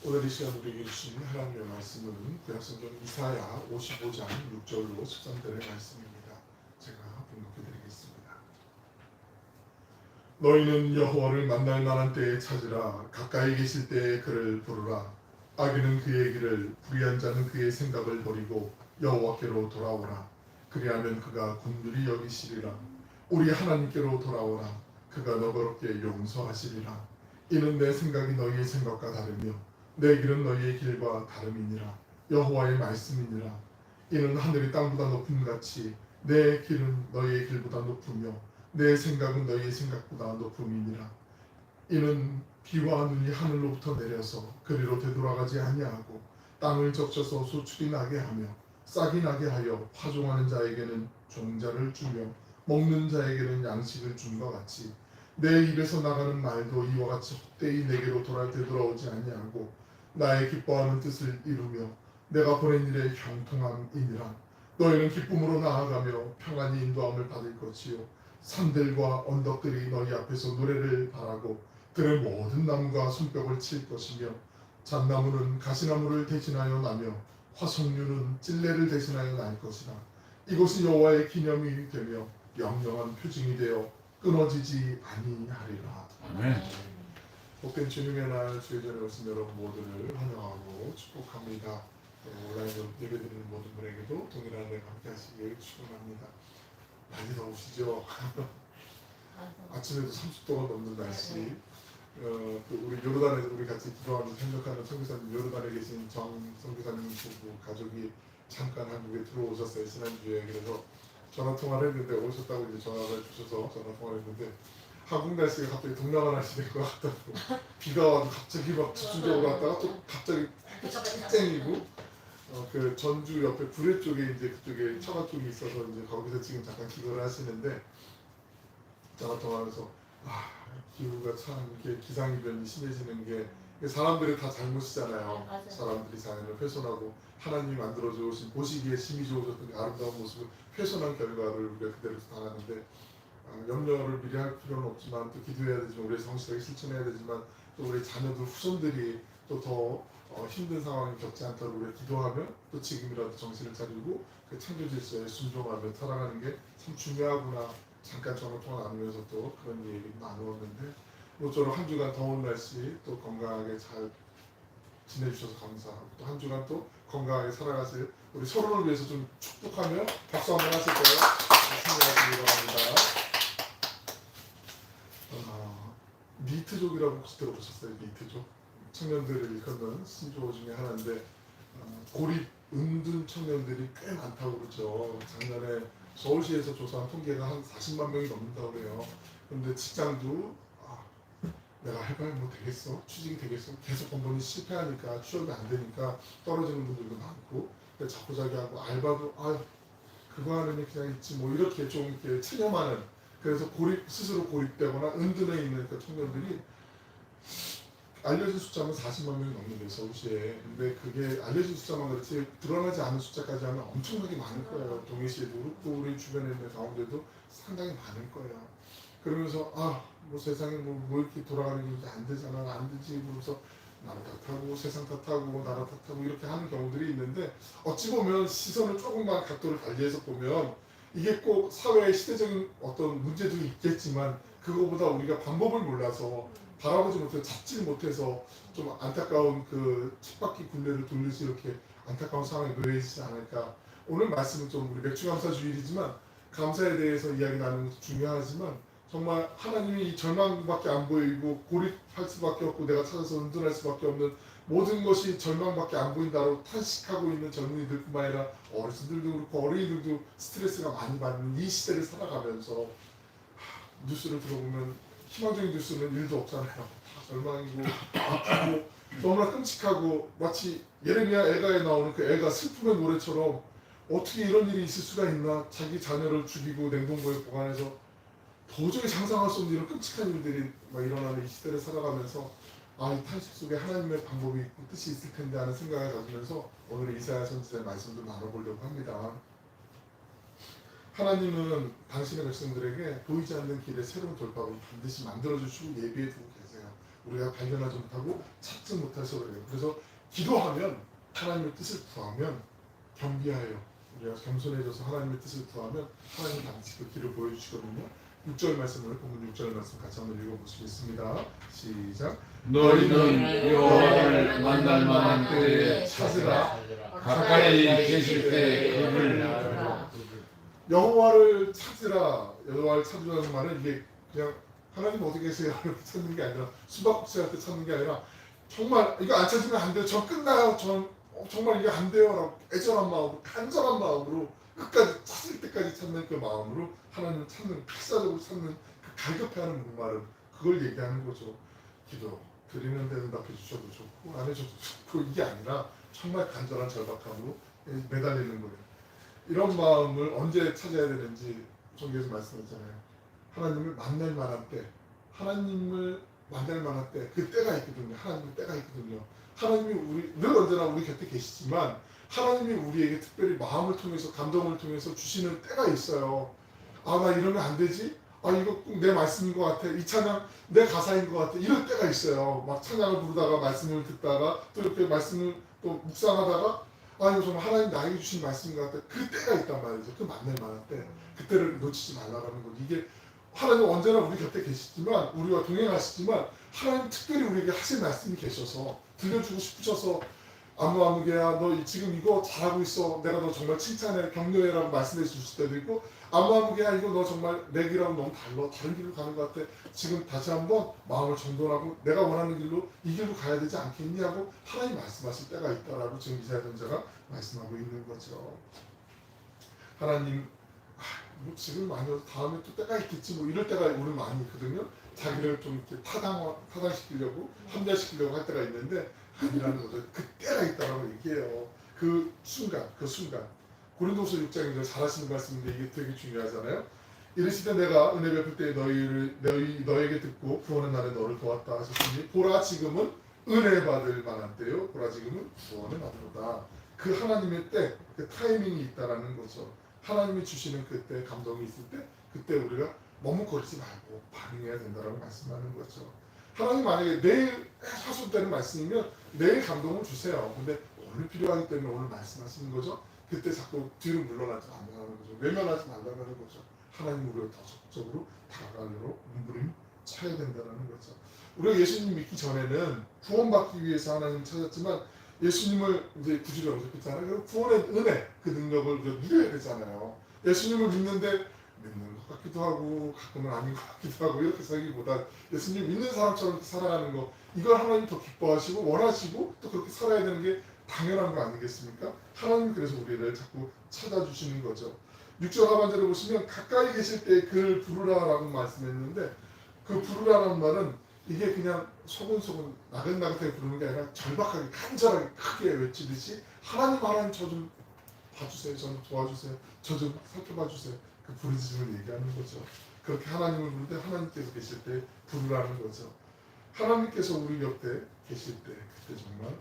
오늘 이 시간 우리에게 주신 하나님의 말씀은 구약성경 이사야 55장 6절로 13절의 말씀입니다. 제가 봉독해 드리겠습니다. 너희는 여호와를 만날 만한 때에 찾으라. 가까이 계실 때에 그를 부르라. 악인은 그의 길을, 불의한 자는 그의 생각을 버리고 여호와께로 돌아오라. 그리하면 그가 긍휼히 여기시리라. 우리 하나님께로 돌아오라. 그가 너그럽게 용서하시리라. 이는 내 생각이 너희의 생각과 다르며 내 길은 너희의 길과 다름이니라. 여호와의 말씀이니라. 이는 하늘이 땅보다 높음같이 내 길은 너희의 길보다 높으며 내 생각은 너희의 생각보다 높음이니라. 이는 비와 눈이 하늘로부터 내려서 그리로 되돌아가지 아니하고 땅을 적셔서 소출이 나게 하며 싹이 나게 하여 파종하는 자에게는 종자를 주며 먹는 자에게는 양식을 준 것 같이 내 입에서 나가는 말도 이와 같이 헛되이 내게로 되돌아오지 아니하고 나의 기뻐하는 뜻을 이루며 내가 보낸 일에 형통함이니라. 너희는 기쁨으로 나아가며 평안히 인도함을 받을 것이요 산들과 언덕들이 너희 앞에서 노래를 바라고 들의 모든 나무가 손뼉을 칠 것이며 잣나무는 가시나무를 대신하여 나며 화석류는 찔레를 대신하여 날 것이라. 이곳이 여호와의 기념이 되며 영영한 표징이 되어 끊어지지 아니하리라. 아멘. 복된 주님의 날 주의 전에 오신 여러분 모두를 환영하고 축복합니다. 온라인으로 예배드리는 모든 분에게도 동일한 은혜 함께 하시길 축원합니다. 많이 더우시죠? 아침에도 30도가 넘는 날씨. 우리 요르단에서 우리 같이 기도하면서 생각하는 선교사님, 요르단에 계신 정 선교사님 부부 가족이 잠깐 한국에 들어오셨어요, 지난주에. 그래서 전화 통화를 했는데 오셨다고 이제 전화를 주셔서 전화 통화를 했는데 한국 날씨가 갑자기 동남아 날씨 된 것 같다고. 비가 와도 갑자기 막 집중적으로 왔다가 또 갑자기 쨍이고 그 전주 옆에 구례 쪽에 이제 그쪽에 처가 쪽이 있어서 이제 거기서 지금 잠깐 기도를 하시는데 전화 통화하면서 기후가 참 이렇게 기상이변이 심해지는 게 사람들이 다 잘못이잖아요. 맞아요. 사람들이 자연을 훼손하고 하나님이 만들어 주신 보시기에 심히 좋으셨던 그 아름다운 모습을 훼손한 결과를 우리가 그대로 당하는데 염려를 미리 할 필요는 없지만 또 기도해야 되지만 우리 성실하게 실천해야 되지만 또 우리 자녀들 후손들이 또 더 힘든 상황을 겪지 않도록 우리가 기도하면 또 지금이라도 정신을 차리고 그 창조 질서에 순종하며 살아가는 게 참 중요하구나. 잠깐 전화 통화 나누면서 또 그런 얘기 나누었는데 모쪼록 한 주간 더운 날씨 또 건강하게 잘 지내주셔서 감사하고 또 한 주간 또 건강하게 살아가실 우리 서로를 위해서 좀 축복하며 박수 한번 하실 거예요. 참여하시기 바랍니다. 니트족이라고 혹시 들어보셨어요? 니트족? 청년들을 일컫는 신조어 중에 하나인데 고립 은둔 청년들이 꽤 많다고 그러죠. 작년에 서울시에서 조사한 통계가 한 40만 명이 넘는다고 그래요. 그런데 직장도 내가 해봐야 뭐 되겠어? 취직이 되겠어? 계속 번번이 실패하니까 취업이 안 되니까 떨어지는 분들도 많고 자꾸자기하고 알바도 그거 하느니 그냥 있지 뭐 이렇게 좀 이렇게 체념하는 그래서 스스로 고립되거나 은둔해 있는 그 청년들이 알려진 숫자는 40만 명이 넘는데 서울시에. 근데 그게 알려진 숫자만 그렇지 드러나지 않은 숫자까지 하면 엄청나게 많을 거예요. 동해시에도 그렇고 우리 주변에 있는 가운데도 상당히 많을 거예요. 그러면서 뭐 세상에 뭐 이렇게 돌아가는 게 이제 안 되잖아, 안 되지. 그러면서 나라 탓하고 세상 탓하고 나라 탓하고 이렇게 하는 경우들이 있는데 어찌 보면 시선을 조금만 각도를 달리해서 보면 이게 꼭 사회의 시대적인 어떤 문제도 있겠지만 그거보다 우리가 방법을 몰라서 바라보지 못해서 잡지 못해서 좀 안타까운 그 쳇바퀴 굴레를 돌리지 이렇게 안타까운 상황에 놓여 있지 않을까. 오늘 말씀은 좀 우리 맥주감사주일이지만 감사에 대해서 이야기 나누는 것도 중요하지만 정말 하나님이 이 절망밖에 안 보이고 고립할 수밖에 없고 내가 찾아서 은둔할 수밖에 없는 모든 것이 절망밖에 안 보인다고 탄식하고 있는 젊은이들뿐만 아니라 어르신들도 그렇고 어린이들도 스트레스가 많이 받는 이 시대를 살아가면서 뉴스를 들어보면 희망적인 뉴스는 일도 없잖아요. 다 절망이고 아프고 너무나 끔찍하고 마치 예레미야 애가에 나오는 그 애가 슬픔의 노래처럼 어떻게 이런 일이 있을 수가 있나. 자기 자녀를 죽이고 냉동고에 보관해서 도저히 상상할 수 없는 이런 끔찍한 일들이 막 일어나는 이 시대를 살아가면서 이 탄식 속에 하나님의 방법이 있고 뜻이 있을 텐데 하는 생각을 가지면서 오늘 이사야 선지자의 말씀도 나눠보려고 합니다. 하나님은 당신의 백성들에게 보이지 않는 길에 새로운 돌파구를 반드시 만들어주시고 예비해 두고 계세요. 우리가 발견하지 못하고 찾지 못해서 그래요. 그래서 기도하면 하나님의 뜻을 구하면 겸비하여 우리가 겸손해져서 하나님의 뜻을 구하면 하나님 반드시 그 길을 보여주시거든요. 6절 말씀을 본문 6절 말씀 같이 한번 읽어보시겠습니다. 시작. 너희는 여호와를 만날 만한 때에 찾으라. 가까이 계실 때 그를 알라. 여호와를 찾으라. 여호와를 찾으라는 말은 이게 그냥 하나님 어디 계세요? 이렇게 찾는 게 아니라 수박국수 할 때 찾는 게 아니라 정말 이거 안 찾으면 안 돼요. 저 끝나요. 전 정말 이게 안 돼요. 라고 애절한 마음으로 간절한 마음으로 끝까지 찾을 때까지 찾는 그 마음으로 하나님을 찾는 필사적으로 찾는 그 갈급해하는 목마름 그걸 얘기하는 거죠. 기도 드리는 데 응답해 주셔도 좋고 안 해줘도 좋고 이게 아니라 정말 간절한 절박함으로 매달리는 거예요. 이런 마음을 언제 찾아야 되는지 성경에서 말씀했잖아요. 하나님을 만날 만한 때, 하나님을 만날 만한 때, 그 때가 있거든요. 하나님의 때가 있거든요. 하나님이 늘 언제나 우리 곁에 계시지만 하나님이 우리에게 특별히 마음을 통해서 감동을 통해서 주시는 때가 있어요. 아, 나 이러면 안 되지? 아, 이거 꼭 내 말씀인 것 같아. 이 찬양 내 가사인 것 같아. 이럴 때가 있어요. 막 찬양을 부르다가 말씀을 듣다가 또 이렇게 말씀을 또 묵상하다가 아, 이거 정말 하나님 나에게 주신 말씀인 것 같아. 그 때가 있단 말이죠. 그 만날 만한 때. 그때를 놓치지 말라라는 거죠. 이게 하나님 언제나 우리 곁에 계시지만 우리와 동행하시지만 하나님 특별히 우리에게 하신 말씀이 계셔서 들려주고 싶으셔서 아무개야 너 지금 이거 잘하고 있어. 내가 너 정말 칭찬해 격려해라고 말씀해 주실 때도 있고 아무개야 이거 너 정말 내 길하고 너무 달라. 다른 길로 가는 것 같아. 지금 다시 한번 마음을 정돈하고 내가 원하는 길로 이 길로 가야 되지 않겠니 하고 하나님 말씀하실 때가 있다라고 지금 이사야 선지자가 말씀하고 있는 거죠. 하나님 뭐 지금 아니어도 다음에 또 때가 있겠지 뭐 이럴 때가 우리 많이 있거든요. 자기를 좀 이렇게 타당시키려고 합리화시키려고 할 때가 있는데 아니라는 거죠. 그 때가 있다라고 얘기해요. 그 순간 고린도서 6장인데 잘하시는 말씀인데 이게 되게 중요하잖아요. 이르시되 내가 은혜 베풀 때 너에게 듣고 구원의 날에 너를 도왔다 하셨으니 보라 지금은 은혜 받을 만한 때요. 보라 지금은 구원을 받으로다. 그 하나님의 때, 그 타이밍이 있다라는 거죠. 하나님이 주시는 그때 감동이 있을 때 그때 우리가 머뭇거리지 말고 반응해야 된다라고 말씀하는 거죠. 하나님 만약에 내일 하소되는 말씀이면 내일 감동을 주세요. 근데 오늘 필요하기 때문에 오늘 말씀하시는 거죠. 그때 자꾸 뒤로 물러나지 말라는 거죠. 외면하지 말라는 거죠. 하나님 우리가 더 적극적으로 다가가려고 몸부림 쳐야 된다는 거죠. 우리가 예수님 믿기 전에는 구원받기 위해서 하나님 찾았지만 예수님을 이제 구주로 영접했잖아요. 구원의 은혜, 그 능력을 우리가 누려야 되잖아요. 예수님을 믿는데 믿는 것 같기도 하고 가끔은 아닌 것 같기도 하고 이렇게 살기보다 예수님 믿는 사람처럼 살아가는 거 이걸 하나님 더 기뻐하시고 원하시고 또 그렇게 살아야 되는 게 당연한 거 아니겠습니까? 하나님 그래서 우리를 자꾸 찾아주시는 거죠. 6절 하반절을 보시면 가까이 계실 때 그를 부르라라고 말씀했는데 그 부르라는 말은 이게 그냥 소근소근 나긋나긋하게 부르는 게 아니라 절박하게 간절하게 크게 외치듯이 하나님 저 좀 봐주세요. 저 좀 도와주세요. 저 좀 살펴봐 주세요. 그 부르짖음을 얘기하는 거죠. 그렇게 하나님을 부를 때 하나님께서 계실 때 부르라는 거죠. 하나님께서 우리 곁에 계실 때 그때 정말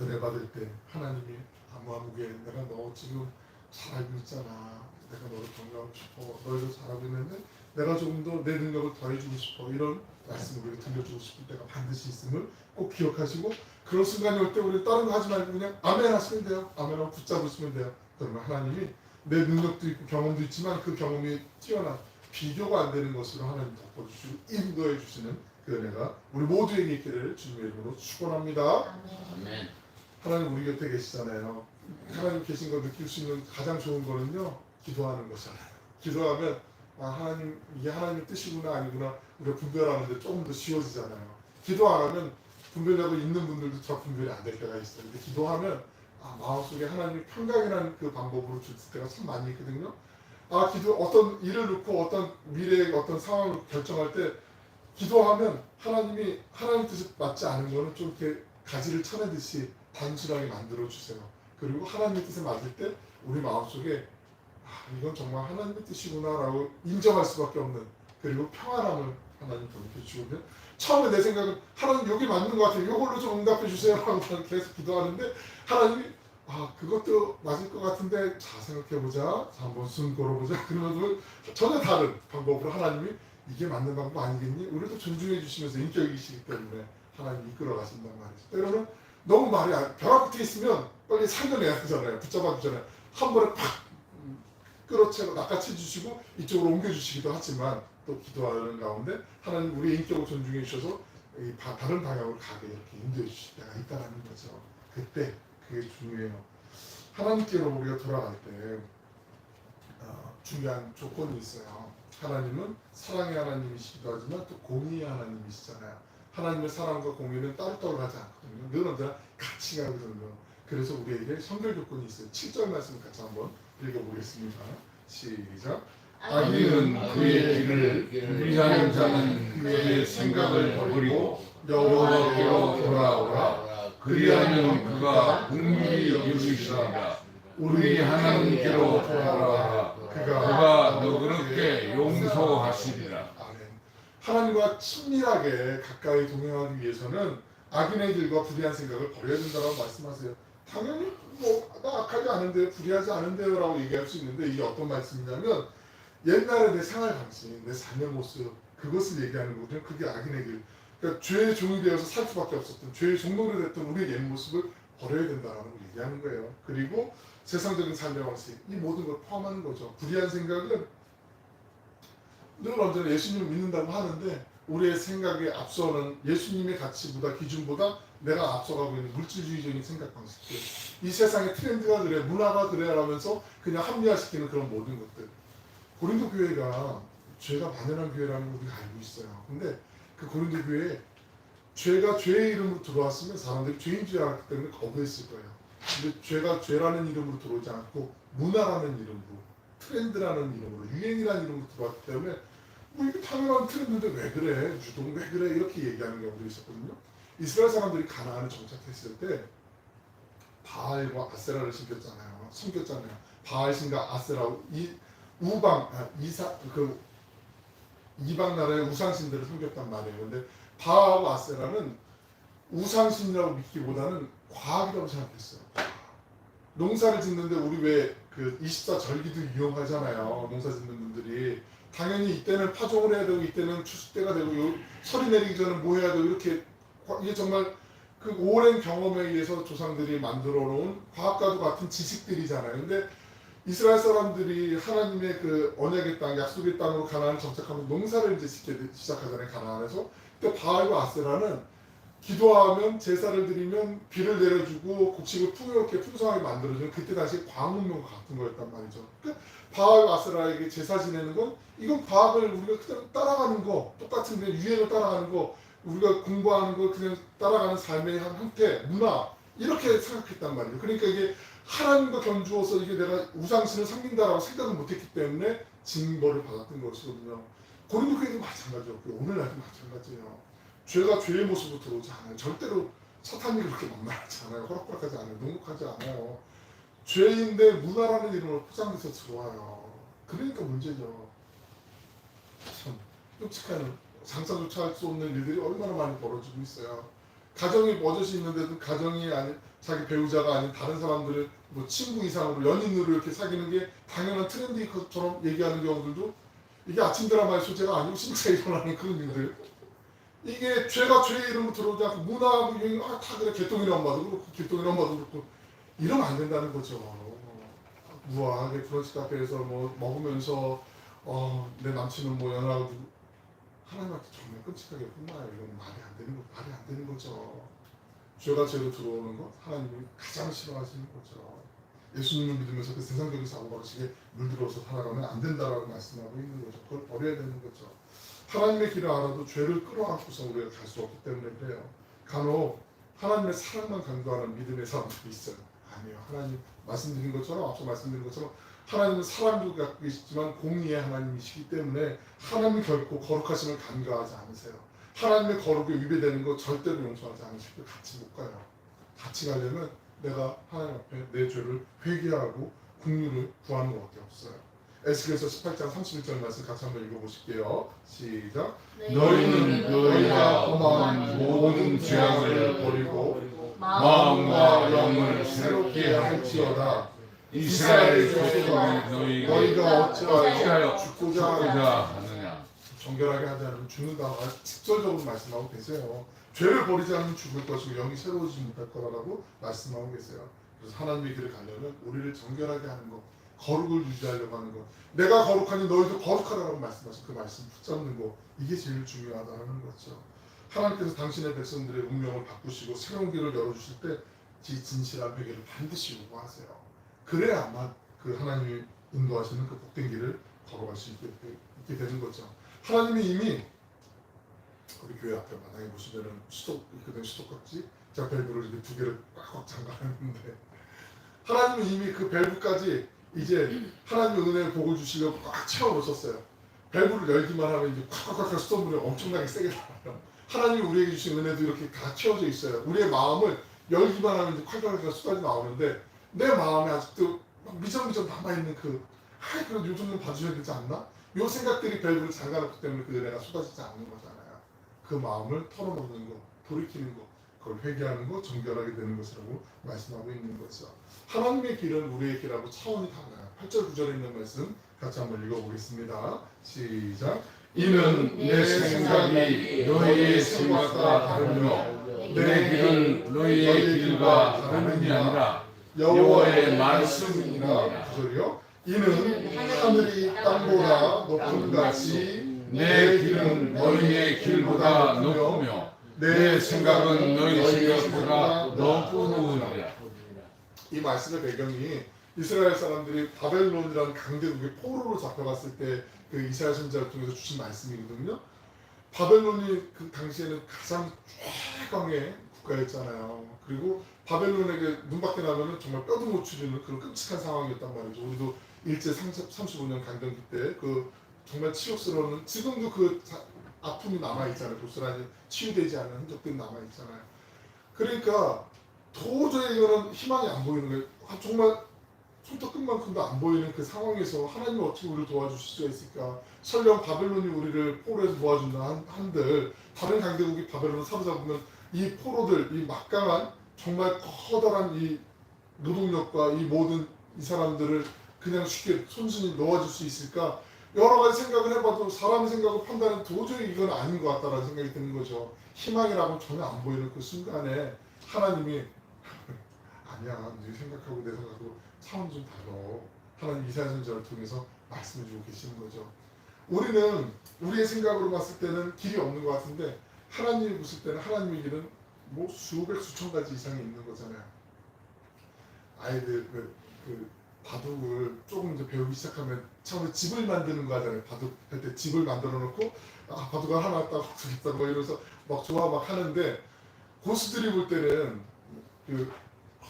은혜 받을 때 하나님이 아무개 내가 너 지금 잘 알고 있잖아. 내가 너를 격려하고 싶어. 너희도 잘하고 있는데 내가 조금 더 내 능력을 더해주고 싶어. 이런 말씀을 우리가 들려주고 싶을 때가 반드시 있음을 꼭 기억하시고 그런 순간이 올 때 우리 다른 거 하지 말고 그냥 아멘 하시면 돼요. 아멘하고 붙잡으시면 돼요. 그러면 하나님이 내 능력도 있고 경험도 있지만 그 경험이 뛰어난 비교가 안 되는 것으로 하나님 덮어주시고 인도해 주시는 그 은혜가 우리 모두에게 있기를 주님의 이름으로 축원합니다. 아멘. 하나님 우리 곁에 계시잖아요. 하나님 계신 걸 느낄 수 있는 가장 좋은 거는요. 기도하는 것이잖아요. 기도하면 아 하나님 이게 하나님의 뜻이구나 아니구나 우리가 분별하는데 조금 더 쉬워지잖아요. 기도 안 하면 분별하고 있는 분들도 더 분별이 안 될 때가 있어요. 근데 기도하면 마음속에 하나님이 평강이라는 그 방법으로 줄 때가 참 많이 있거든요. 어떤 일을 놓고 어떤 미래의 어떤 상황을 결정할 때 기도하면 하나님이 하나님 뜻에 맞지 않은 거는 좀 이렇게 가지를 쳐내듯이 단순하게 만들어 주세요. 그리고 하나님의 뜻에 맞을 때 우리 마음속에 이건 정말 하나님의 뜻이구나라고 인정할 수밖에 없는 그리고 평안함을 하나님 더 주시거든요. 처음에 내 생각은 하나님 여기 맞는 것 같아요. 이걸로 좀 응답해 주세요 라고 계속 기도하는데 하나님이 그것도 맞을 것 같은데 자 생각해보자. 자 한번 숨 걸어보자. 그러면 전혀 다른 방법으로 하나님이 이게 맞는 방법 아니겠니? 우리도 존중해 주시면서 인격이시기 때문에 하나님 이끌어 가신단 말이죠. 때로는 너무 말이 벼락 끝에 있으면 빨리 살려내야 되잖아요. 붙잡아 주잖아요. 한 번에 팍 끌어채고 낚아채 주시고 이쪽으로 옮겨 주시기도 하지만 또 기도하는 가운데 하나님 우리의 인격을 존중해 주셔서 다른 방향으로 가게 이렇게 인도해 주실 때가 있다는 거죠. 그때 그게 중요해요. 하나님께로 우리가 돌아갈 때 중요한 조건이 있어요. 하나님은 사랑의 하나님이시기도 하지만 또 공의의 하나님이시잖아요. 하나님의 사랑과 공의는 따로따로 가지 않거든요. 늘 언제나 같이 가거든요. 그래서 우리에게 선결 조건이 있어요. 7절 말씀 같이 한번 읽어보겠습니다. 시작. 악인은 그의 길을 무리하는 자는 그의 생각을 버리고 여호와께로 돌아오라. 그리하면 그가 긍휼히 이루시리라. 우리 하나님께로 돌아오라. 그가 너그럽게 용서하시리라. 아멘. 하나님과 친밀하게 가까이 동행하기 위해서는 악인의 길과 불의한 생각을 버려야 된다고 말씀하세요. 당연히 나 악하지 않은데 불의하지 않은데요 라고 얘기할 수 있는데 이게 어떤 말씀이냐면 옛날에 내 생활 방식, 내 삶의 모습 그것을 얘기하는 거거든요. 그게 악인의 길. 그러니까 죄의 종이 되어서 살 수밖에 없었던 죄의 종로로 됐던 우리의 옛 모습을 버려야 된다는 걸 얘기하는 거예요. 그리고 세상적인 삶의 방식 이 모든 걸 포함하는 거죠. 불의한 생각은 늘 언제나 예수님을 믿는다고 하는데 우리의 생각에 앞서는 예수님의 가치보다 기준보다 내가 앞서가고 있는 물질주의적인 생각 방식들 이 세상의 트렌드가 그래 문화가 그래 라면서 그냥 합리화시키는 그런 모든 것들 고린도 교회가 죄가 만연한 교회라는 걸 우리가 알고 있어요. 근데 그 고린도 교회에 죄가 죄의 이름으로 들어왔으면 사람들이 죄인 줄 알았기 때문에 거부했을 거예요. 근데 죄가 죄라는 이름으로 들어오지 않고 문화라는 이름으로 트렌드라는 이름으로 유행이라는 이름으로 들어왔기 때문에 이게 당연한 트렌드인데 왜 그래 유동 왜 그래 이렇게 얘기하는 경우도 있었거든요. 이스라엘 사람들이 가나안에 정착했을 때 바알과 아세라를 섬겼잖아요. 바알 신과 아세라 이방 나라의 우상신들을 섬겼단 말이에요. 근데 바알과 아세라는 우상신이라고 믿기보다는 과학이라고 생각했어요. 농사를 짓는데 우리 왜 그 24절기도 이용하잖아요. 농사 짓는 분들이 당연히 이때는 파종을 해야 되고 이때는 추수 때가 되고 설이 내리기 전에 뭐 해야 되고 이렇게 이게 정말 그 오랜 경험에 의해서 조상들이 만들어 놓은 과학과도 같은 지식들이잖아요. 근데 이스라엘 사람들이 하나님의 그 언약의 땅, 약속의 땅으로 가나안을 정착하면서 농사를 이제 짓기 시작하잖아요. 가나안에서. 그때 바알과 아세라는 기도하면 제사를 드리면 비를 내려주고 곡식을 풍요롭게 풍성하게 만들어주는 그때 당시 과학문명과 같은 거였단 말이죠. 그러니까 바알과 아세라에게 제사 지내는 건 이건 과학을 우리가 그냥 따라가는 거 똑같은 그냥 유행을 따라가는 거 우리가 공부하는 거 그냥 따라가는 삶의 한 형태 문화 이렇게 생각했단 말이에요. 그러니까 이게 하나님과 견주어서 이게 내가 우상신을 섬긴다라고 생각을 못했기 때문에 징벌을 받았던 것이거든요. 고린도 교회도 마찬가지였고요. 오늘날도 마찬가지예요. 죄가 죄의 모습으로 들어오지 않아요. 절대로 사탄이 그렇게 만만하지 않아요. 호락호락하지 않아요. 녹록하지 않아요. 죄인데 문화라는 이름으로 포장돼서 들어와요. 그러니까 문제죠. 참 끔찍한 상상조차 할 수 없는 일들이 얼마나 많이 벌어지고 있어요. 가정이 버젓이 있는데도 가정이 아닌 자기 배우자가 아닌 다른 사람들을 뭐 친구 이상으로 연인으로 이렇게 사귀는 게 당연한 트렌드처럼 얘기하는 경우들도 이게 아침 드라마의 소재가 아니고 진짜 일어나는 그런 일들. 이게 죄가 죄의 이름으로 들어오지 않고 문화하고 유행 다 그래 개똥이네 엄마도 그렇고 개똥이네 엄마도 그렇고 이러면 안 된다는 거죠. 무화하게 브런치 카페에서 뭐 먹으면서 내 남친은 뭐 연하고 하나님한테 정말 끔찍하게 혼나요. 이건 말이 안 되는 거죠. 죄가 죄로 들어오는 것 하나님이 가장 싫어하시는 거죠. 예수님을 믿으면서 그 세상적인 사고방식에 물들어서 살아가면 안 된다라고 말씀하고 있는 거죠. 그걸 버려야 되는 거죠. 하나님의 길을 알아도 죄를 끌어안고서 우리가 갈 수 없기 때문에 그래요. 간혹 하나님의 사랑만 강조하는 믿음의 사람들이 있어요. 아니에요. 하나님 말씀드린 것처럼 앞서 말씀드린 것처럼 하나님은 사랑도 갖고 계시지만 공의의 하나님이시기 때문에 하나님이 결코 거룩하심을 간과하지 않으세요. 하나님의 거룩에 위배되는 거 절대로 용서하지 않으시고 같이 못 가요. 같이 가려면 내가 하나님 앞에 내 죄를 회개하고 긍휼을 구하는 것밖에 없어요. 에스겔서 18장 31절 말씀 같이 한번 읽어보실게요. 시작. 너희는 너희가 범한 모든 죄악을 버리고 마음과 영을 새롭게 할지어다. 이스라엘 족속이 너희가 어찌하여 죽고자 하느냐. 정결하게 하지 않으면 죽는다고 직설적으로 말씀하고 계세요. 죄를 버리지 않으면 죽을 것이고 영이 새로워지지 못할 거라고 말씀하고 계세요. 그래서 하나님의 길을 가려면 우리를 정결하게 하는 것, 거룩을 유지하려고 하는 것, 내가 거룩하니 너희도 거룩하라고 말씀하신 그 말씀 붙잡는 것, 이게 제일 중요하다는 거죠. 하나님께서 당신의 백성들의 운명을 바꾸시고 새로운 길을 열어주실 때 진실한 회개를 반드시 요구하세요. 그래야만 그 하나님이 인도하시는 그 복된 길을 걸어갈 수 있게 되는 거죠. 하나님이 이미 우리 교회 앞에 마당에 보시면은 수도 있거든, 수도꼭지. 제가 밸브를 이렇게 두 개를 꽉꽉 잠가놨는데 하나님은 이미 그 밸브까지 이제 하나님의 은혜의 복을 주시려고 꽉 채워놓으셨어요. 밸브를 열기만 하면 이제 꽉꽉꽉 수돗물이 엄청나게 세게 나와요. 하나님이 우리에게 주신 은혜도 이렇게 다 채워져 있어요. 우리의 마음을 열기만 하면 이제 콸콸콸 쏟아져 나오는데 내 마음에 아직도 미적미적 남아있는 그래도 요즘 좀 봐주셔야 되지 않나? 요 생각들이 밸브를 잠가놨기 때문에 그 은혜가 쏟아지지 않는 거잖아요. 그 마음을 털어놓는 거, 돌이키는 거, 그걸 회개하는 거, 정결하게 되는 것이라고 말씀하고 있는 거죠. 하나님의 길은 우리의 길하고 차원이 달라요. 8절 9절에 있는 말씀 같이 한번 읽어보겠습니다. 시작. 이는 내 생각이 너희의 생각과 다르며 내 길은 너희의 길과 다름이 아니라 여호와의 말씀이니라. 9절이요. 이는 하늘이 땅보다 높은 같이 내 길은 너희의 길보다 높으며 내 생각은 너희 생각보다 높으니라. 이 말씀의 배경이 이스라엘 사람들이 바벨론이라는 강대국의 포로로 잡혀갔을 때 그 이사야 선지자를 통해서 주신 말씀이거든요. 바벨론이 그 당시에는 가장 최강의 국가였잖아요. 그리고 바벨론에게 눈밖에 나면은 정말 뼈도 못 추리는 그런 끔찍한 상황이었단 말이죠. 우리도 일제 35년 강점기 때 그 정말 치욕스러운, 지금도 그 아픔이 남아있잖아요. 고스란히 치유되지 않은 흔적들이 남아있잖아요. 그러니까 도저히 이거는 희망이 안 보이는 거예요. 정말 손톱끝만큼도 안 보이는 그 상황에서 하나님이 어떻게 우리를 도와주실 수가 있을까? 설령 바벨론이 우리를 포로에서 도와준다 한들 다른 강대국이 바벨론을 사로잡으면 이 포로들, 이 막강한 정말 커다란 이 노동력과 이 모든 이 사람들을 그냥 쉽게 손순이 놓아줄 수 있을까? 여러 가지 생각을 해봐도 사람의 생각을 판단은 도저히 이건 아닌 것 같다라는 생각이 드는 거죠. 희망이라고는 전혀 안 보이는 그 순간에 하나님이 아니야, 네 생각하고 내 생각하고 차원이 좀 달라. 하나님 이사야 선지자를 통해서 말씀해주고 계시는 거죠. 우리는 우리의 생각으로 봤을 때는 길이 없는 것 같은데 하나님이 보실 때는 하나님의 길은 뭐 수백 수천 가지 이상이 있는 거잖아요. 아이들 그 바둑을 조금 이제 배우기 시작하면 처음에 집을 만드는 거 하잖아요. 바둑 할 때 집을 만들어 놓고 바둑을 하나 따고 두 개 따고 이러면서 막 좋아 막 하는데 고수들이 볼 때는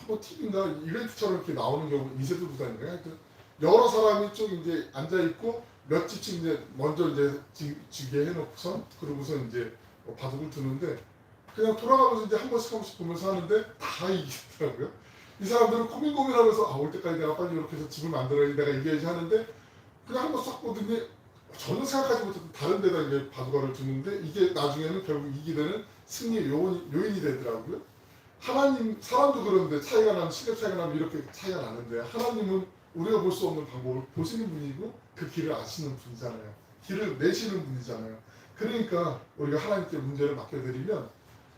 뭐 TV인가 이벤트처럼 이렇게 나오는 경우 이세돌 구단인가요? 하여튼 여러 사람이 쭉 이제 앉아 있고 몇 집씩 이제 먼저 이제 지게 해놓고선 그러고서 이제 바둑을 두는데 그냥 돌아가면서 이제 한 번씩 보면서 하는데 다 이기더라고요. 이 사람들은 고민하면서 올 때까지 내가 빨리 이렇게 해서 집을 만들어야지 내가 이겨야지 하는데 그냥 한 번 싹 보더니 전혀 생각하지 못했던 다른 데다 이제 바둑알을 두는데 이게 나중에는 결국 이기게 되는 승리의 요인이 되더라고요. 하나님, 사람도 그런데 차이가 나면 실력 차이가 나면 이렇게 차이가 나는데 하나님은 우리가 볼 수 없는 방법을 보시는 분이고 그 길을 아시는 분이잖아요. 길을 내시는 분이잖아요. 그러니까 우리가 하나님께 문제를 맡겨드리면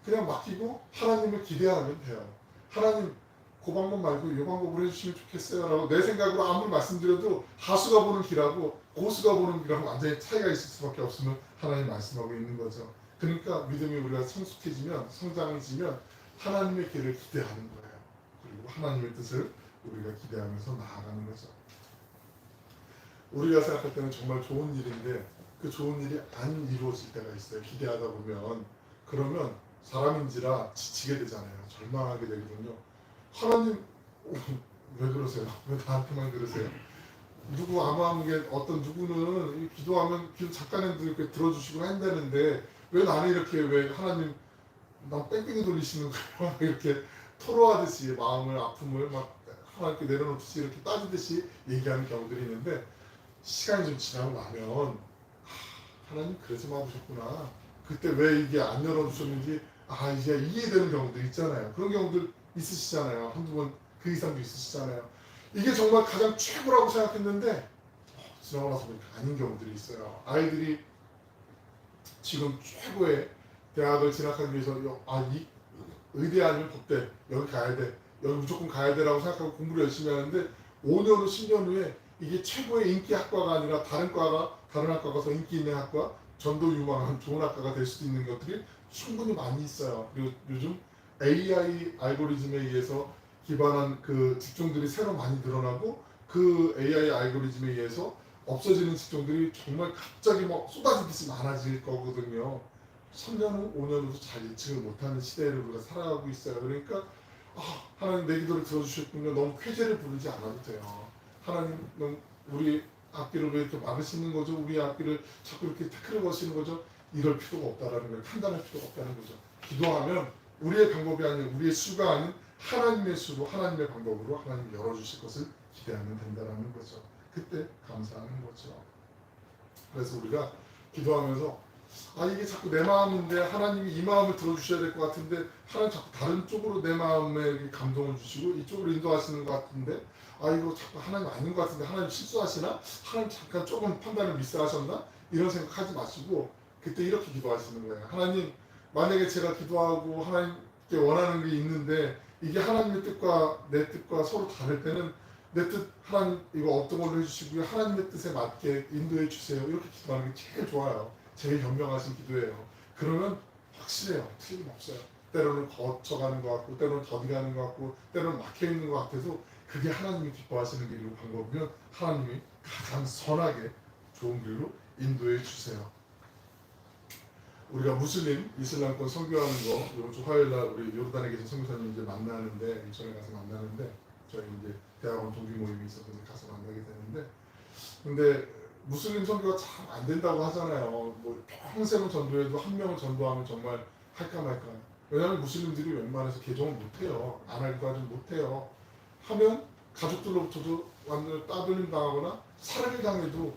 그냥 맡기고 하나님을 기대하면 돼요. 하나님 그 방법 말고 이 방법으로 해주시면 좋겠어요 라고 내 생각으로 아무리 말씀드려도 하수가 보는 길하고 고수가 보는 길하고 완전히 차이가 있을 수밖에 없음을 하나님 말씀하고 있는 거죠. 그러니까 믿음이 우리가 성숙해지면 성장해지면 하나님의 길을 기대하는 거예요. 그리고 하나님의 뜻을 우리가 기대하면서 나아가는 거죠. 우리가 생각할 때는 정말 좋은 일인데 그 좋은 일이 안 이루어질 때가 있어요. 기대하다 보면 그러면 사람인지라 지치게 되잖아요. 절망하게 되거든요. 하나님 왜 그러세요? 왜 나한테만 그러세요? 누구 아무게 어떤 누구는 기도하면 기도 잠깐에도 이렇게 들어주시고 한다는데 왜 나는 이렇게 왜 하나님 난 뺑뺑이 돌리시는 거예요? 이렇게 토로하듯이 마음을 아픔을 막 하나님께 내려놓듯이 이렇게 따지듯이 얘기하는 경우들이 있는데 시간이 좀 지나고 나면 하나님 그래서 마주셨구나. 그때 왜 이게 안 열어주셨는지 이제 이해되는 경우들 있잖아요. 그런 경우들 있으시잖아요. 한두 번 그 이상도 있으시잖아요. 이게 정말 가장 최고라고 생각했는데 지나고 나서 보니까 아닌 경우들이 있어요. 아이들이 지금 최고의 대학을 진학하기 위해서 이 의대 아니면 법대 여기 가야 돼, 여기 무조건 가야 돼라고 생각하고 공부를 열심히 하는데 5년 후 10년 후에 이게 최고의 인기 학과가 아니라 다른 학과가 더 인기 있는 학과, 전도 유망한 좋은 학과가 될 수도 있는 것들이 충분히 많이 있어요. 그리고 요즘 AI 알고리즘에 의해서 기반한 그 직종들이 새로 많이 늘어나고 그 AI 알고리즘에 의해서 없어지는 직종들이 정말 갑자기 막 쏟아지듯이 많아질 거거든요. 3년 후, 5년 후도 잘 예측을 못하는 시대를 우리가 살아가고 있어요. 그러니까 하나님 내 기도를 들어주셨군요. 너무 쾌재를 부르지 않아도 돼요. 하나님 우리 앞길을 왜 이렇게 막으시는 거죠? 우리 앞길을 자꾸 이렇게 태클을 거시는 거죠? 이럴 필요가 없다라는 거예요. 판단할 필요가 없다는 거죠. 기도하면 우리의 방법이 아닌 우리의 수가 아닌 하나님의 수로 하나님의 방법으로 하나님이 열어주실 것을 기대하면 된다라는 거죠. 그때 감사하는 거죠. 그래서 우리가 기도하면서 이게 자꾸 내 마음인데 하나님이 이 마음을 들어주셔야 될 것 같은데 하나님 자꾸 다른 쪽으로 내 마음에 감동을 주시고 이쪽으로 인도하시는 것 같은데 이거 자꾸 하나님 아닌 것 같은데 하나님 실수하시나? 하나님 잠깐 조금 판단을 미스하셨나? 이런 생각하지 마시고 그때 이렇게 기도하시는 거예요. 하나님, 만약에 제가 기도하고 하나님께 원하는 게 있는데 이게 하나님의 뜻과 내 뜻과 서로 다를 때는 내 뜻 하나님 이거 어떤 걸로 해주시고요, 하나님의 뜻에 맞게 인도해 주세요. 이렇게 기도하는 게 제일 좋아요. 제일 현명하신 기도예요. 그러면 확실해요. 틀림없어요. 때로는 거쳐가는 것 같고 때로는 더디가는 것 같고 때로는 막혀있는 것 같아도 그게 하나님이 기뻐하시는 길로 방법이면 하나님이 가장 선하게 좋은 길로 인도해 주세요. 우리가 무슬림, 이슬람권 선교하는 거 이번 주 화요일날 우리 요르단에 계신 선교사님 이제 만나는데, 인천에 가서 만나는데 저희 이제 대학원 동기 모임이 있어서 가서 만나게 되는데, 근데 무슬림 선교가 잘 안 된다고 하잖아요. 뭐 평생을 전도해도 한 명을 전도하면 정말 할까 말까. 왜냐하면 무슬림들이 웬만해서 개종을 못해요. 안 할까 좀 못해요. 하면 가족들로부터도 완전 따돌림 당하거나 살해를 당해도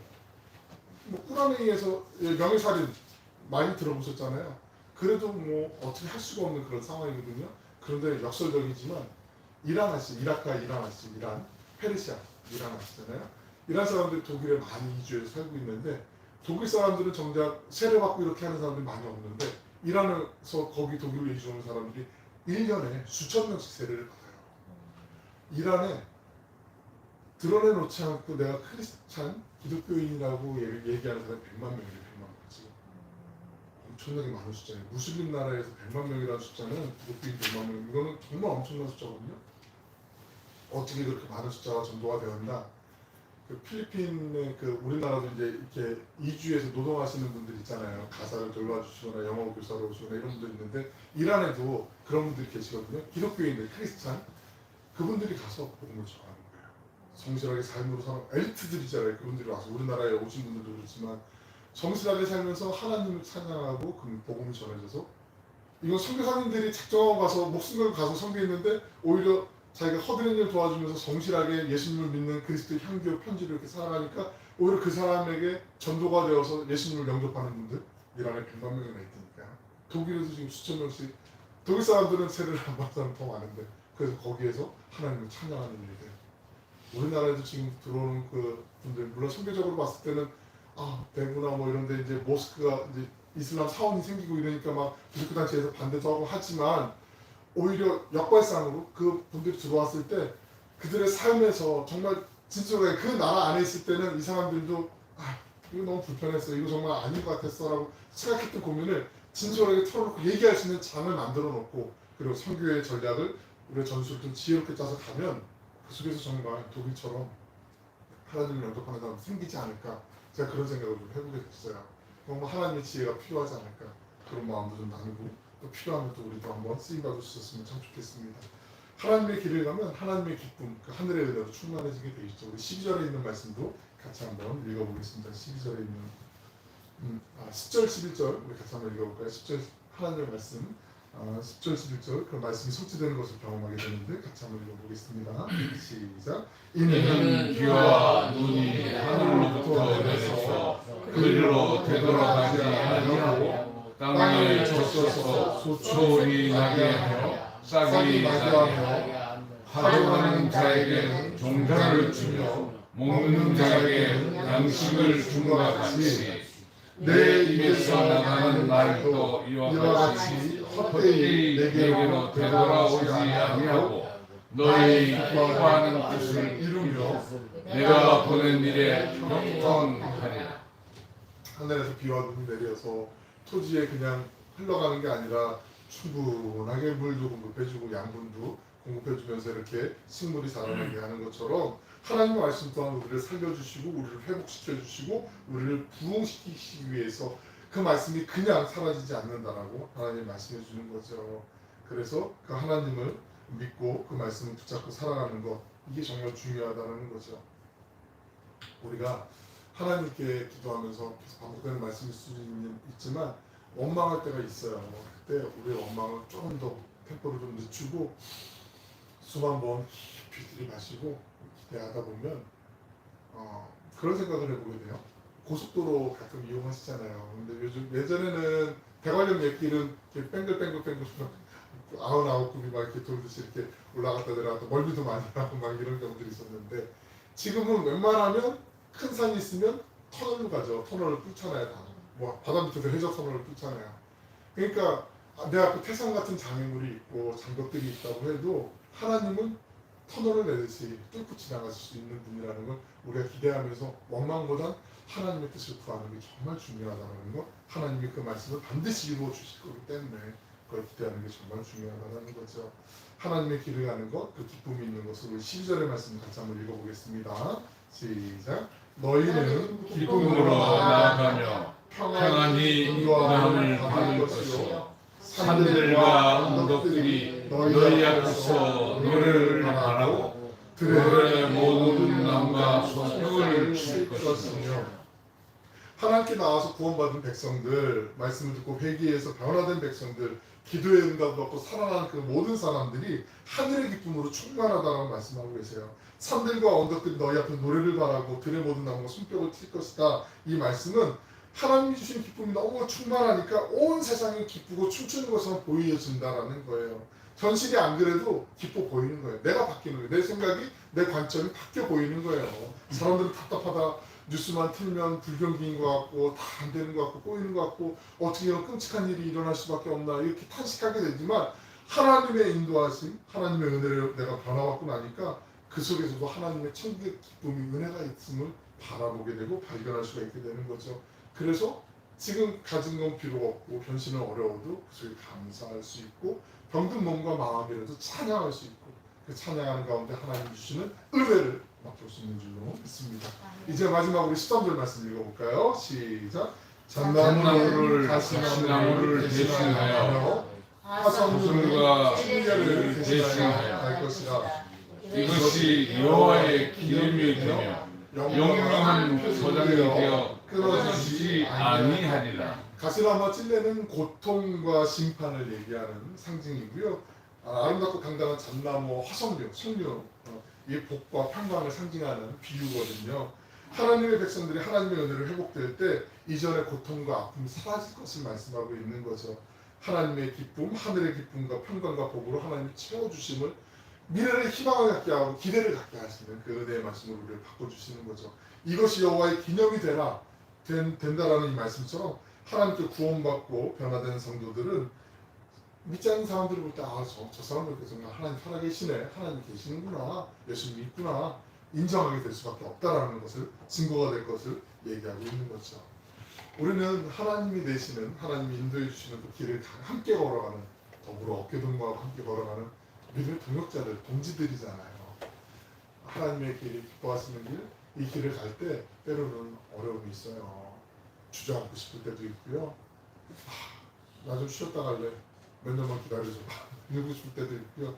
뭐 꾸란에 의해서 명예살인 많이 들어보셨잖아요. 그래도 뭐 어떻게 할 수가 없는 그런 상황이거든요. 그런데 역설적이지만 이란 아시, 이라크와 이란 아시, 이란, 페르시아, 이란 아시잖아요. 이란 사람들이 독일에 많이 이주해서 살고 있는데 독일 사람들은 정작 세례받고 이렇게 하는 사람들이 많이 없는데 이란에서 거기 독일로 이주하는 사람들이 1년에 수천 명씩 세례를 받아요. 이란에 드러내놓지 않고 내가 크리스찬 기독교인이라고 얘기하는 사람이 100만 명이에요. 100만 명. 지금 엄청나게 많은 숫자예요. 무슬림 나라에서 100만 명이라는 숫자는 기독교인 100만 명, 이거는 정말 엄청난 숫자거든요. 어떻게 그렇게 많은 숫자가 전도가 되었나? 그 필리핀의 그 우리나라도 이제 이렇게 이주해서 노동하시는 분들 있잖아요. 가사를 돌봐주시거나 영어 교사로 오시거나 이런 분들 있는데 이란에도 그런 분들이 계시거든요. 기독교인들, 크리스찬, 그분들이 가서 복음을 전하는 거예요. 성실하게 삶으로 사는 엘리트들이잖아요. 그분들이 와서 우리나라에 오신 분들도 그렇지만 성실하게 살면서 하나님을 찬양하고 그 복음을 전해줘서, 이건 선교사님들이 작정하고 가서 목숨 걸고 가서 선교했는데 오히려 자기가 허드렛 일 도와주면서 성실하게 예수님을 믿는 그리스도의 향기와 편지를 이렇게 살아가니까 오히려 그 사람에게 전도가 되어서 예수님을 영접하는 분들 이란에 100만 명이나 있으니까. 독일에도 지금 수천 명씩, 독일 사람들은 세례를 안 받는 사람 더 많은데 그래서 거기에서 하나님을 찬양하는 일들. 우리나라에도 지금 들어오는 그 분들, 물론 선교적으로 봤을 때는 대구나 뭐 이런데 이제 모스크가 이제 이슬람 사원이 생기고 이러니까 막 기독교 단체에서 반대도 하고 하지만 오히려 역발상으로 그 분들이 들어왔을 때 그들의 삶에서 정말 진솔하게 그 나라 안에 있을 때는 이 사람들도 이거 너무 불편했어, 이거 정말 아닌 것 같았어 라고 생각했던 고민을 진솔하게 털어놓고 얘기할 수 있는 장을 만들어 놓고, 그리고 선교의 전략을 우리의 전술을 좀 지혜롭게 짜서 가면 그 속에서 정말 독일처럼 하나님을 영접하는 사람 생기지 않을까, 제가 그런 생각을 좀 해보게 됐어요. 정말 하나님의 지혜가 필요하지 않을까, 그런 마음도 좀 나누고 또 필요하면 또 우리도 한번 쓰임받을 수 있었으면 참 좋겠습니다. 하나님의 길을 가면 하나님의 기쁨, 그 하늘의 은혜로 충만해지게 되어 있죠. 우리 12절에 있는 말씀도 같이 한번 읽어보겠습니다. 12절에 있는 10절 11절 우리 같이 한번 읽어볼까요? 10절 하나님의 말씀, 10절 11절 그 말씀이 성취되는 것을 경험하게 되는데 같이 한번 읽어보겠습니다. 시작. 이는 비와 눈이 하늘로부터 내려서 그리로 되돌아가지 아니하고 땅을 적셔서 소출이 나게 하며 싹이 나게 하며 하루하는 자에게 종자를 주며 먹는 자에게 양식을 준 것 같이 내 입에서 나가는 말도 이와 같이 헛되이 내게로 되돌아오지 아니하고 너희 기뻐하는 뜻을 이루며 내가 보낸 일에 형통하리라. 하늘에서 비와 눈이 내려서 토지에 그냥 흘러가는 게 아니라 충분하게 물도 공급해주고 양분도 공급해주면서 이렇게 식물이 자라나게 하는 것처럼 하나님의 말씀 또한 우리를 살려주시고 우리를 회복시켜주시고 우리를 부흥시키기 위해서 그 말씀이 그냥 사라지지 않는다라고 하나님이 말씀해 주는 거죠. 그래서 그 하나님을 믿고 그 말씀을 붙잡고 살아가는 것, 이게 정말 중요하다는 거죠. 우리가 하나님께 기도하면서 계속 반복되는 말씀일 수 있지만 원망할 때가 있어요. 그때 우리의 원망을 조금 더 템포를 좀 늦추고 숨 한번 깊이 들이마시고 기대하다 보면 그런 생각을 해보게 돼요. 고속도로 가끔 이용하시잖아요. 근데 요즘 예전에는 대관령 옛길은 이렇게 뺑글뺑글 99급이 막 이렇게 돌듯이 이렇게 올라갔다 내려갔다 멀미도 많이 나고 막 이런 경우들이 있었는데 지금은 웬만하면 큰 산이 있으면 터널로 가죠. 터널을 뚫잖아요. 다. 뭐 바다 밑에서 해저 터널을 뚫잖아요. 그러니까 내 앞에 태산 같은 장애물이 있고 장벽들이 있다고 해도 하나님은 터널을 내듯이 뚫고 지나갈 수 있는 분이라는 걸 우리가 기대하면서 원망보단 하나님의 뜻을 구하는 게 정말 중요하다는 거, 하나님이 그 말씀을 반드시 이루어 주실 거기 때문에 그걸 기대하는 게 정말 중요하다는 거죠. 하나님의 길을 가는 것, 그 기쁨이 있는 것을 우리 12절의 말씀 같이 한번 읽어보겠습니다. 시작. 너희는 기쁨으로 나아가며 평안히 인도함을 받을 것이요 산들과 언덕들이 너희 앞에서 노래를 바라고 들의 모든 나무가 소식을 칠 것이며. 하나님께 나와서 구원받은 백성들, 말씀을 듣고 회개해서 변화된 백성들, 기도의 응답을 받고 살아나는 그 모든 사람들이 하늘의 기쁨으로 충만하다고 말씀하고 계세요. 산들과 언덕들이 너희 앞에 노래를 바라고 들의 모든 나무가 손뼉을 칠 것이다. 이 말씀은 하나님이 주신 기쁨이 너무 충만하니까 온 세상이 기쁘고 춤추는 것처럼 보여진다라는 거예요. 현실이 안 그래도 기뻐 보이는 거예요. 내가 바뀌는 거예요. 내 생각이, 내 관점이 바뀌어 보이는 거예요. 사람들은 답답하다. 뉴스만 틀면 불경기인 것 같고 다 안 되는 것 같고 꼬이는 것 같고 어떻게 이런 끔찍한 일이 일어날 수밖에 없나 이렇게 탄식하게 되지만 하나님의 인도하심, 하나님의 은혜를 내가 변화받고 나니까 그 속에서도 하나님의 천국의 기쁨이 은혜가 있음을 바라보게 되고 발견할 수가 있게 되는 거죠. 그래서 지금 가진 건 비록 없고 변신은 어려워도 그 속에 감사할 수 있고 병든 몸과 마음이라도 찬양할 수 있고 그 찬양하는 가운데 하나님 주시는 은혜를 맛볼 수 있는 줄로 믿습니다. 이제 마지막으로 13절 말씀 읽어볼까요? 시작. 잣나무를 가시나무를 대신하여 화성과 신녀를 대신하여 할 것이라. 이것이 여호와의 기름이 되며 영영한 소장이 되어 끊어지지 아니하리라. 가시나무와 찔레는 고통과 심판을 얘기하는 상징이고요. 아름답고 당당한 잣나무, 화석류, 석류, 이 복과 평강을 상징하는 비유거든요. 하나님의 백성들이 하나님의 은혜를 회복될 때 이전의 고통과 아픔이 사라질 것을 말씀하고 있는 거죠. 하나님의 기쁨, 하늘의 기쁨과 평강과 복으로 하나님이 채워주심을 미래를 희망을 갖게 하고 기대를 갖게 하시는 그 은혜의 말씀으로 우리를 바꿔주시는 거죠. 이것이 여호와의 기념이 된다라는 이 말씀처럼 하나님께 구원받고 변화된 성도들은 믿지 않는 사람들을 볼 때 저 사람들께 정말 하나님 살아계시네, 하나님 계시는구나, 예수 믿구나 인정하게 될 수밖에 없다라는 것을 증거가 될 것을 얘기하고 있는 거죠. 우리는 하나님이 내시는, 하나님이 인도해 주시는 그 길을 함께 걸어가는, 더불어 어깨동무하고 함께 걸어가는 믿음의 동역자들, 동지들이잖아요. 하나님의 길이 기뻐하시는 길, 이 길을 갈 때 때로는 어려움이 있어요. 주저앉고 싶을 때도 있고요. 나 좀 쉬었다 갈래, 몇 년만 기다려줘 이러고 싶을 때도 있고요.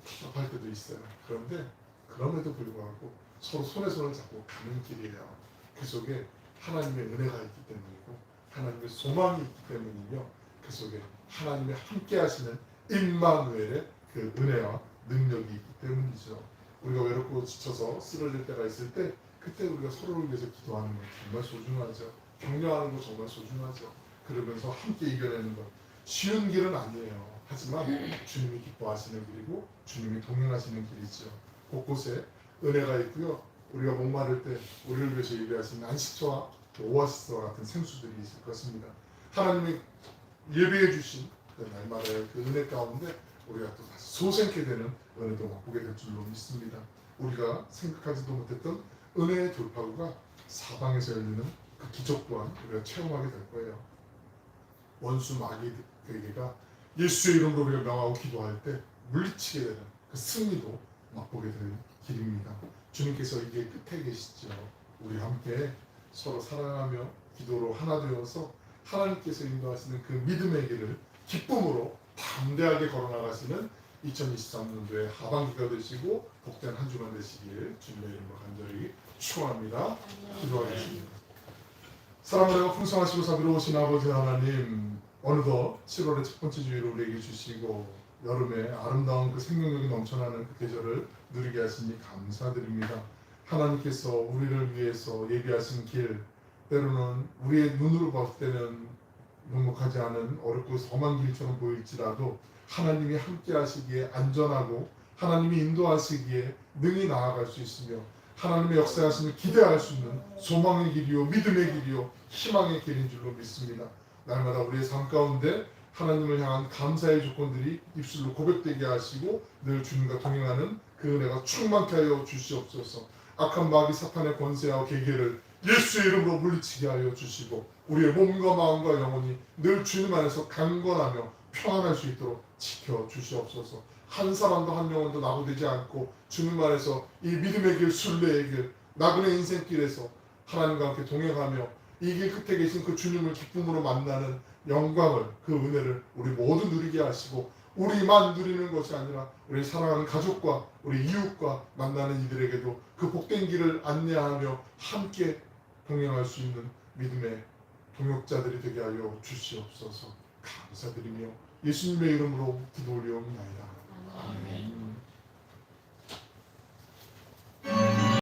답답할 때도 있어요. 그런데 그럼에도 불구하고 서로 손에 손을 잡고 가는 길이에요. 그 속에 하나님의 은혜가 있기 때문이고 하나님의 소망이 있기 때문이며 그 속에 하나님의 함께 하시는 임마누엘의 그 은혜와 능력이 있기 때문이죠. 우리가 외롭고 지쳐서 쓰러질 때가 있을 때 그때 우리가 서로를 위해서 기도하는 건 정말 소중하죠. 격려하는 거 정말 소중하죠. 그러면서 함께 이겨내는 것, 쉬운 길은 아니에요. 하지만 주님이 기뻐하시는 길이고 주님이 동행하시는 길이죠. 곳곳에 은혜가 있고요. 우리가 목마를 때 우리를 위해서 예배하시는 안식처와 오아시스와 같은 생수들이 있을 것입니다. 하나님이 예배해 주신 그 날마다의 그 은혜 가운데 우리가 또 다시 소생케 되는 은혜도 맛보게 될 줄로 믿습니다. 우리가 생각하지도 못했던 은혜의 돌파구가 사방에서 열리는 그 기적 또한 우리가 체험하게 될 거예요. 원수 마귀에게가 예수의 이름으로 우리가 명하고 기도할 때 물리치게 되는 그 승리도 맛보게 될 길입니다. 주님께서 이게 끝에 계시죠. 우리 함께 서로 사랑하며 기도로 하나 되어서 하나님께서 인도하시는 그 믿음의 길을 기쁨으로 담대하게 걸어나가시는 2023년도의 하반기가 되시고 복된 한 주간 되시길 주님의 이름으로 간절히 축원합니다. 기도하겠습니다. 사랑을 풍성하시고 자비로우신 아버지 하나님, 어느덧 7월의 첫 번째 주일을 우리에게 주시고 여름에 아름다운 그 생명력이 넘쳐나는 그 계절을 누리게 하시니 감사드립니다. 하나님께서 우리를 위해서 예비하신 길, 때로는 우리의 눈으로 봤을 때는 녹록하지 않은 어렵고 험한 길처럼 보일지라도 하나님이 함께 하시기에 안전하고 하나님이 인도하시기에 능히 나아갈 수 있으며 하나님의 역사하심을 기대할 수 있는 소망의 길이요 믿음의 길이요 희망의 길인 줄로 믿습니다. 날마다 우리의 삶 가운데 하나님을 향한 감사의 조건들이 입술로 고백되게 하시고 늘 주님과 동행하는 그 은혜가 충만케 하여 주시옵소서. 악한 마귀 사탄의 권세와 계계를 예수의 이름으로 물리치게 하여 주시고 우리의 몸과 마음과 영혼이 늘 주님 안에서 강건하며 평안할 수 있도록 지켜 주시옵소서. 한 사람도 한 영혼도 낙오되지 않고 주님 안에서 이 믿음의 길, 순례의 길, 나그네 인생길에서 하나님과 함께 동행하며 이 길 끝에 계신 그 주님을 기쁨으로 만나는 영광을, 그 은혜를 우리 모두 누리게 하시고 우리만 누리는 것이 아니라 우리 사랑하는 가족과 우리 이웃과 만나는 이들에게도 그 복된 길을 안내하며 함께 동행할 수 있는 믿음의 동역자들이 되게 하여 주시옵소서. 감사드리며 예수님의 이름으로 기도 올리옵나이다.